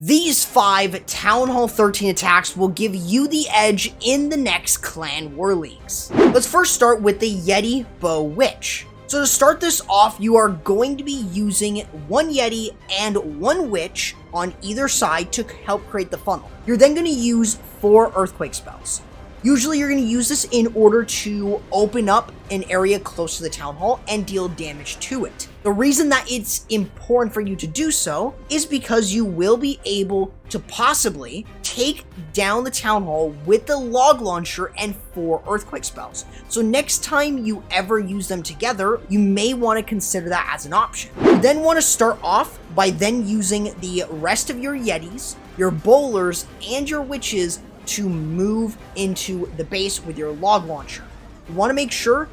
These 5 Town Hall 13 attacks will give you the edge in the next Clan War Leagues. Let's first start with the Yeti BoWitch. So to start this off, you are going to be using 1 Yeti and 1 Witch on either side to help create the funnel. You're then going to use 4 Earthquake spells. Usually you're going to use this in order to open up an area close to the Town Hall and deal damage to it. The reason that it's important for you to do so is because you will be able to possibly take down the Town Hall with the Log Launcher and 4 Earthquake spells. So next time you ever use them together, you may want to consider that as an option. You then want to start off by then using the rest of your Yetis, your Bowlers, and your Witches to move into the base with your Log Launcher. You want to make sure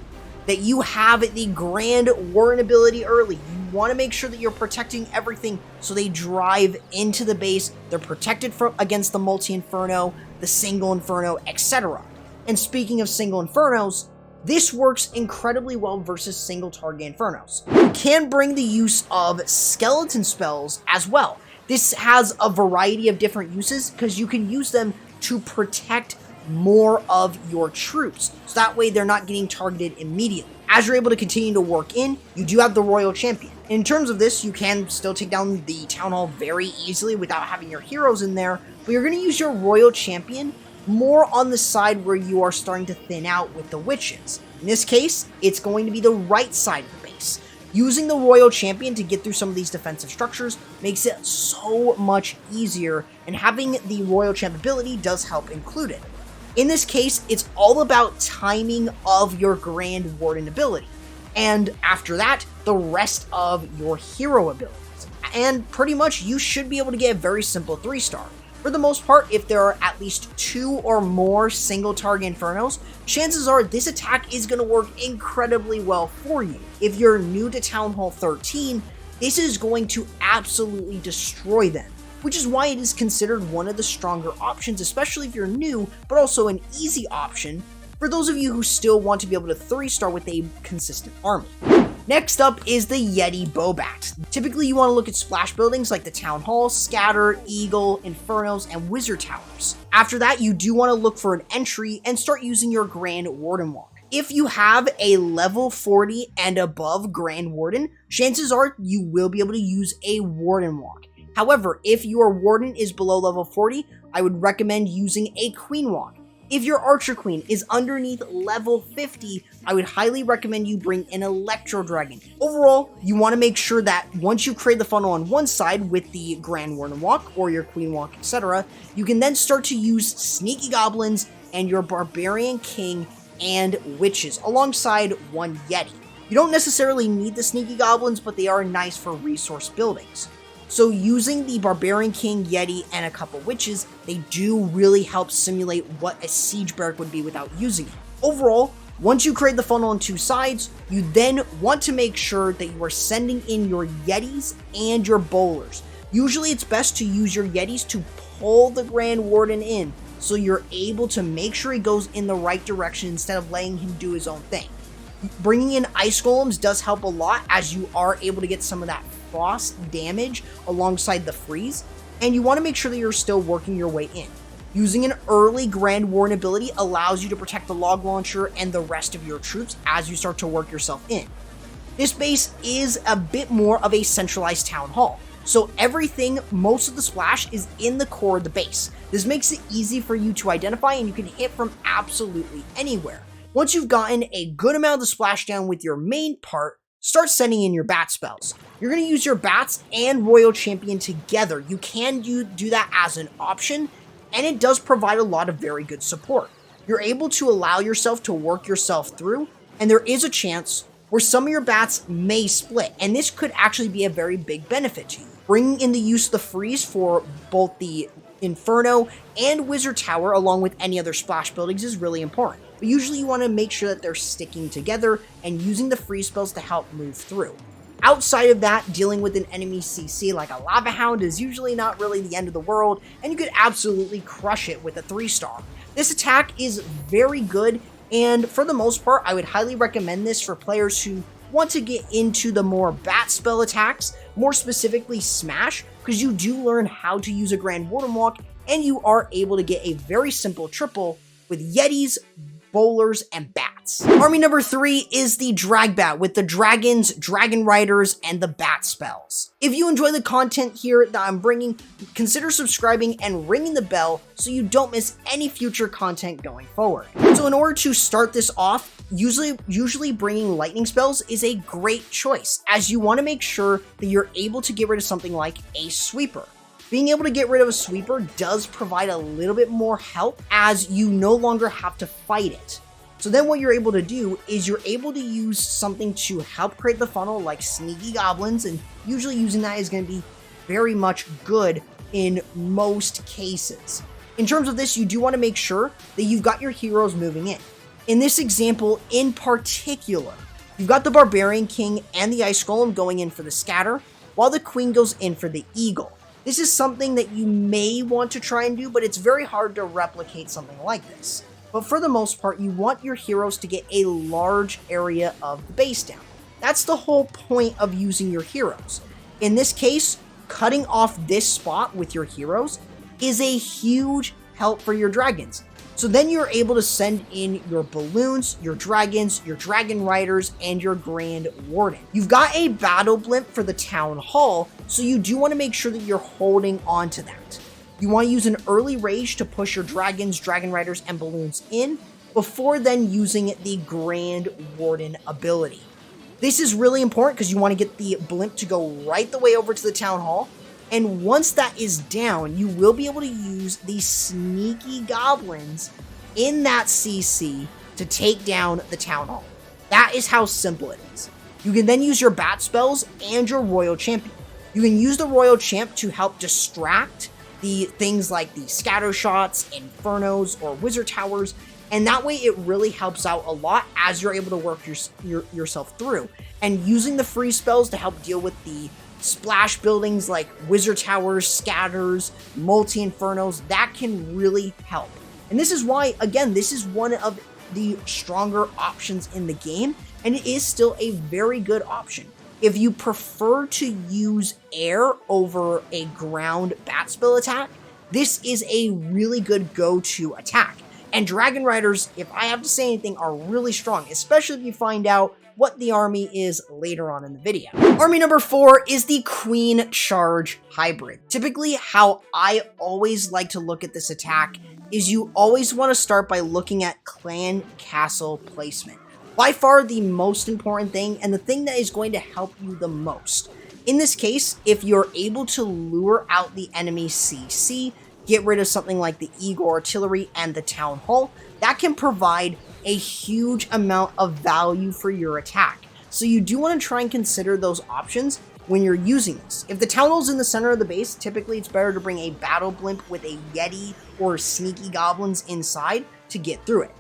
that you have the Grand Warden ability early. You want to make sure that you're protecting everything so they drive into the base. They're protected against the multi-inferno, the single inferno, etc. And speaking of single infernos, this works incredibly well versus single target infernos. You can bring the use of skeleton spells as well. This has a variety of different uses because you can use them to protect more of your troops, so that way they're not getting targeted immediately. As you're able to continue to work in, you do have the Royal Champion. In terms of this, you can still take down the Town Hall very easily without having your heroes in there, but you're going to use your Royal Champion more on the side where you are starting to thin out with the Witches. In this case, it's going to be the right side of the base. Using the Royal Champion to get through some of these defensive structures makes it so much easier, and having the Royal Champ ability does help include it. In this case, it's all about timing of your Grand Warden ability, and after that, the rest of your hero abilities. And pretty much you should be able to get a very simple 3-star. For the most part, if there are at least 2 or more single target infernos, chances are this attack is going to work incredibly well for you. If you're new to Town Hall 13, this is going to absolutely destroy them, which is why it is considered one of the stronger options, especially if you're new, but also an easy option for those of you who still want to be able to 3-star with a consistent army. Next up is the Yeti BoBat. Typically you want to look at splash buildings like the Town Hall, Scatter, Eagle, Infernos, and Wizard Towers. After that, you do want to look for an entry and start using your Grand Warden Walk. If you have a level 40 and above Grand Warden, chances are you will be able to use a Warden Walk. However, if your Warden is below level 40, I would recommend using a Queen Walk. If your Archer Queen is underneath level 50, I would highly recommend you bring an Electro Dragon. Overall, you want to make sure that once you create the funnel on one side with the Grand Warden Walk or your Queen Walk, etc., you can then start to use Sneaky Goblins and your Barbarian King and Witches alongside 1 Yeti. You don't necessarily need the Sneaky Goblins, but they are nice for resource buildings. So using the Barbarian King, Yeti, and a couple Witches, they do really help simulate what a Siege Barrack would be without using it. Overall, once you create the funnel on 2 sides, you then want to make sure that you are sending in your Yetis and your Bowlers. Usually it's best to use your Yetis to pull the Grand Warden in, so you're able to make sure he goes in the right direction instead of letting him do his own thing. Bringing in Ice Golems does help a lot, as you are able to get some of that frost damage alongside the freeze, and you want to make sure that you're still working your way in. Using an early Grand Warden ability allows you to protect the Log Launcher and the rest of your troops as you start to work yourself in. This base is a bit more of a centralized Town Hall, so everything, most of the splash, is in the core of the base. This makes it easy for you to identify, and you can hit from absolutely anywhere. Once you've gotten a good amount of the splash down with your main part, start sending in your bat spells. You're going to use your bats and Royal Champion together. You can do that as an option, and it does provide a lot of very good support. You're able to allow yourself to work yourself through, and there is a chance where some of your bats may split, and this could actually be a very big benefit to you. Bringing in the use of the freeze for both the Inferno and Wizard Tower, along with any other splash buildings, is really important. But usually you want to make sure that they're sticking together and using the freeze spells to help move through. Outside of that, dealing with an enemy CC like a Lava Hound is usually not really the end of the world, and you could absolutely crush it with a 3-star. This attack is very good, and for the most part, I would highly recommend this for players who want to get into the more bat spell attacks, more specifically Smash, because you do learn how to use a Grand Warden Walk, and you are able to get a very simple triple with Yetis, Bowlers, and Bats. Army number 3 is the DragBat with the Dragons, Dragon Riders, and the Bat spells. If you enjoy the content here that I'm bringing, consider subscribing and ringing the bell so you don't miss any future content going forward. So in order to start this off, usually bringing lightning spells is a great choice, as you want to make sure that you're able to get rid of something like a sweeper. Being able to get rid of a sweeper does provide a little bit more help, as you no longer have to fight it. So then what you're able to do is you're able to use something to help create the funnel like sneaky goblins, and usually using that is going to be very much good in most cases. In terms of this, you do want to make sure that you've got your heroes moving in. In this example in particular, you've got the Barbarian King and the Ice Golem going in for the scatter, while the Queen goes in for the Eagle. This is something that you may want to try and do, but it's very hard to replicate something like this. But for the most part, you want your heroes to get a large area of the base down. That's the whole point of using your heroes. In this case, cutting off this spot with your heroes is a huge help for your dragons. So then you're able to send in your balloons, your dragons, your dragon riders, and your Grand Warden. You've got a battle blimp for the town hall, so you do want to make sure that you're holding on to that. You want to use an early rage to push your dragons, dragon riders, and balloons in, before then using the Grand Warden ability. This is really important because you want to get the blimp to go right the way over to the town hall, and once that is down, you will be able to use the sneaky goblins in that CC to take down the town hall. That is how simple it is. You can then use your bat spells and your royal champion. You can use the royal champ to help distract the things like the scatter shots, infernos, or wizard towers, and that way it really helps out a lot as you're able to work yourself through. And using the free spells to help deal with the splash buildings like wizard towers, scatters, multi-infernos, that can really help. And this is why, again, this is one of the stronger options in the game, and it is still a very good option. If you prefer to use air over a ground bat spell attack, this is a really good go-to attack. And Dragon Riders, if I have to say anything, are really strong, especially if you find out what the army is later on in the video. Army number 4 is the Queen Charge Hybrid. Typically, how I always like to look at this attack is you always want to start by looking at clan castle placement. By far the most important thing, and the thing that is going to help you the most. In this case, if you're able to lure out the enemy CC, get rid of something like the Eagle Artillery and the Town Hall, that can provide a huge amount of value for your attack. So you do want to try and consider those options when you're using this. If the Town Hall's in the center of the base, typically it's better to bring a battle blimp with a Yeti or sneaky goblins inside to get through it.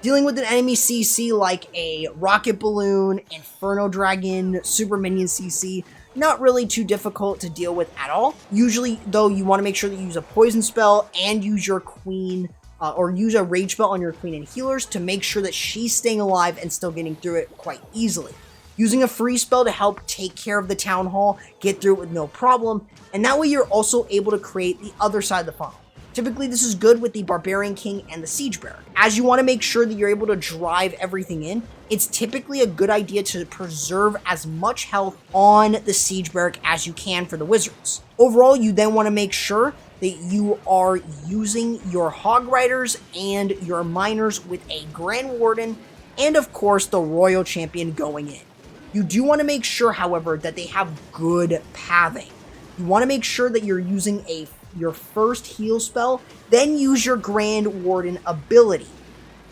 Dealing with an enemy CC like a rocket balloon, inferno dragon, super minion CC, not really too difficult to deal with at all. Usually, though, you want to make sure that you use a poison spell and use your queen, or use a rage spell on your queen and healers to make sure that she's staying alive and still getting through it quite easily. Using a free spell to help take care of the town hall, get through it with no problem, and that way you're also able to create the other side of the funnel. Typically, this is good with the Barbarian King and the Siege Bearer. As you want to make sure that you're able to drive everything in, it's typically a good idea to preserve as much health on the Siege Barrack as you can for the wizards. Overall, you then want to make sure that you are using your Hog Riders and your Miners with a Grand Warden, and of course the Royal Champion going in. You do want to make sure, however, that they have good pathing. You want to make sure that you're using your first heal spell, then use your Grand Warden ability.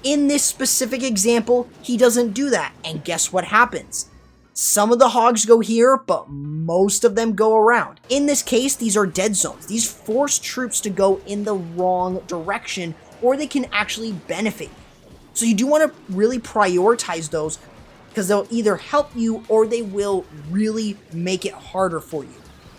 In this specific example, he doesn't do that, and guess what happens? Some of the hogs go here, but most of them go around. In this case, these are dead zones. These force troops to go in the wrong direction, or they can actually benefit you. So you do want to really prioritize those, because they'll either help you or they will really make it harder for you.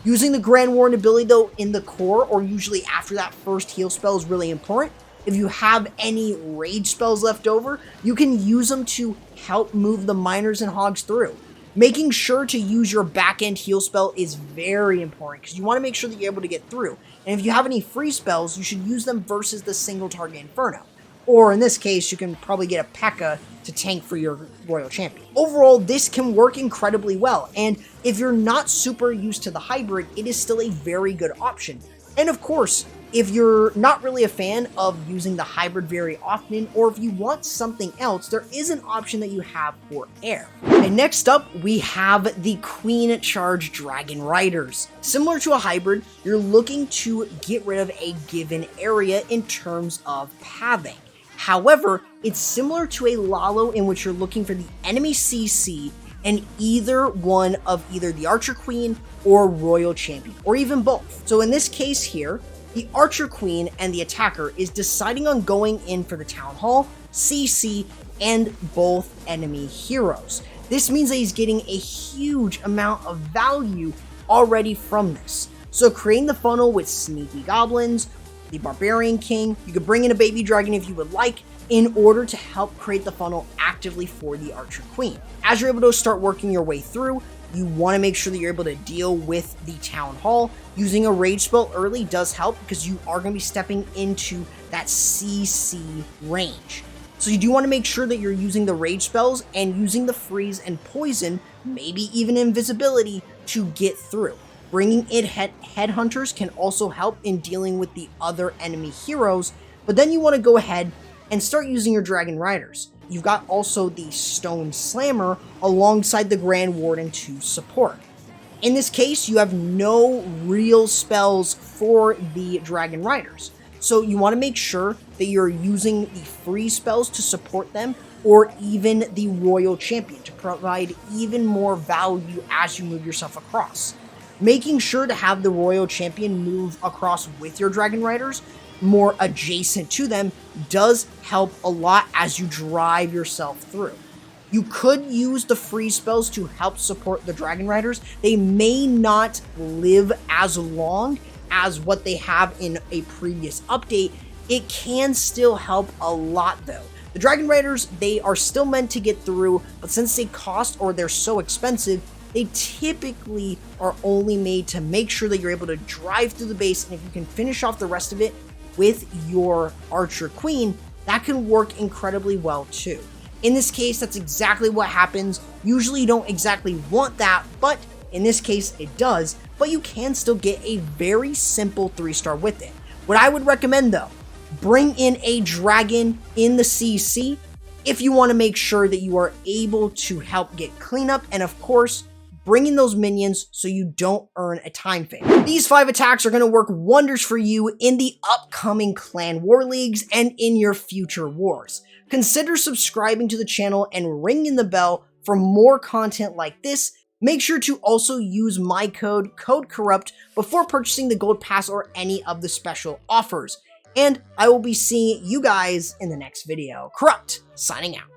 Using the Grand Warden ability, though, in the core, or usually after that first heal spell, is really important. If you have any rage spells left over, you can use them to help move the miners and hogs through. Making sure to use your back-end heal spell is very important because you want to make sure that you're able to get through. And if you have any free spells, you should use them versus the single target Inferno. Or in this case, you can probably get a P.E.K.K.A to tank for your Royal Champion. Overall, this can work incredibly well, and if you're not super used to the hybrid, it is still a very good option. And of course, if you're not really a fan of using the hybrid very often, or if you want something else, there is an option that you have for air. And next up, we have the Queen Charge Dragon Riders. Similar to a hybrid, you're looking to get rid of a given area in terms of pathing. However, it's similar to a Lalo in which you're looking for the enemy CC and either one of either the Archer Queen or Royal Champion, or even both. So in this case here, the Archer Queen and the attacker is deciding on going in for the Town Hall, CC, and both enemy heroes. This means that he's getting a huge amount of value already from this. So creating the funnel with Sneaky Goblins, the Barbarian King, you could bring in a baby dragon if you would like, in order to help create the funnel actively for the Archer Queen. As you're able to start working your way through, you want to make sure that you're able to deal with the Town Hall. Using a rage spell early does help because you are going to be stepping into that CC range. So you do want to make sure that you're using the rage spells and using the freeze and poison, maybe even invisibility, to get through. Bringing in headhunters can also help in dealing with the other enemy heroes, but then you want to go ahead and start using your Dragon Riders. You've got also the Stone Slammer alongside the Grand Warden to support. In this case, you have no real spells for the Dragon Riders, so you want to make sure that you're using the free spells to support them, or even the Royal Champion to provide even more value as you move yourself across. Making sure to have the Royal Champion move across with your Dragon Riders, more adjacent to them, does help a lot as you drive yourself through. You could use the free spells to help support the Dragon Riders. They may not live as long as what they have in a previous update. It can still help a lot though. The Dragon Riders, they are still meant to get through, but since they cost or they're so expensive, they typically are only made to make sure that you're able to drive through the base, and if you can finish off the rest of it with your Archer Queen, that can work incredibly well too. In this case, that's exactly what happens. Usually you don't exactly want that, but in this case it does, but you can still get a very simple 3-star with it. What I would recommend though, bring in a dragon in the CC if you want to make sure that you are able to help get cleanup, and of course, bring in those minions so you don't earn a time fade. These 5 attacks are going to work wonders for you in the upcoming Clan War Leagues and in your future wars. Consider subscribing to the channel and ringing the bell for more content like this. Make sure to also use my code CORRUPT, before purchasing the Gold Pass or any of the special offers. And I will be seeing you guys in the next video. Corrupt, signing out.